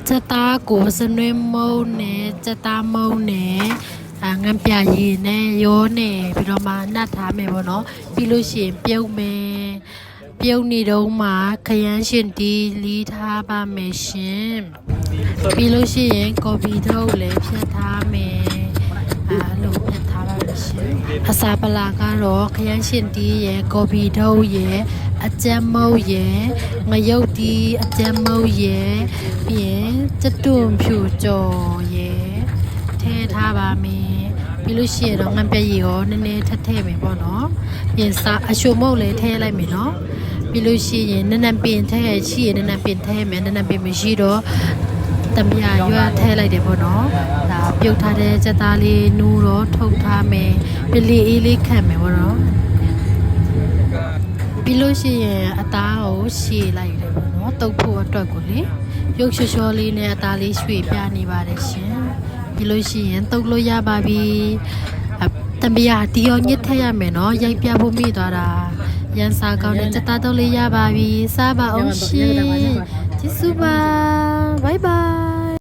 จะตากูสนวยโมเนจะตาโมเนงานเปียยีเนโยเนพี่เรามาหน้าท้าแม่บ่เนาะพี่ลูกရှင်ပြုတ်မယ်ပြုတ်နေတော့မှခရမ်းရှင်တီလီးထားပါမယ်ရှင်ပြီးလို့ရှိရင်ကော်ဖီထုတ်လည်းဖြတ်ထားမယ်အဲ့လိုဖြတ်ထားပါမယ်ရှင်အစာပလာကတော့ခရမ်းရှင်တီရဲ့ကော်ဖီထုတ်ရဲ့အကြမ်းမုတ်ရဲ့ငရုတ်တီအကြမ်းမုတ်ရဲ့ပြီးရင်ကျတွန်ဖြူကြော်ရဲ့ထဲထားပါမယ်ပြီးလို့ရှိရင်တော့ငန်းပြည့်ရောနည်းနည်းထပ်ထည့်မယ်ပေါ့နော်ပြင်စားအရှိုမုတ်လည်းထည့်လိုက်မယ်နော်ပြီးလို့ရှိရင်နနပင်ထည့်ရှိရင်နနပင်ထည့်မယ်နနပင်မရှိတော့တမယာရွက်ထည့်လိုက်တယ်ပေါ့နော်ဒါပြုတ်ထားတဲ့စက်သားလေးနူးတော့ထုတ်ထားမယ်ပလီအေးလေးခံမယ်ပေါ့နော်ပြီးလို့ရှိရင်အသားကိုရှည်လိုက်တယ်ပေါ့နော်တုပ်ဖို့အတွက်ကိုလေရုပ်ချောချောလေးနဲ့အသားလေးရွှေ့ပြနေပါတယ်ရှင်ပြီးလို့ရှိရင်တုပ်လို့ရပါပြီတမယာတီရောညစ်ထည့်ရမယ်နော်ရိုက်ပြဖို့မိသွားတာရန်စာကောင်းတဲ့စက်သားတုပ်လေးရပါပြီစားပါအောင်ရှင်ကျေးဇူးပါဘိုင်ဘိုင်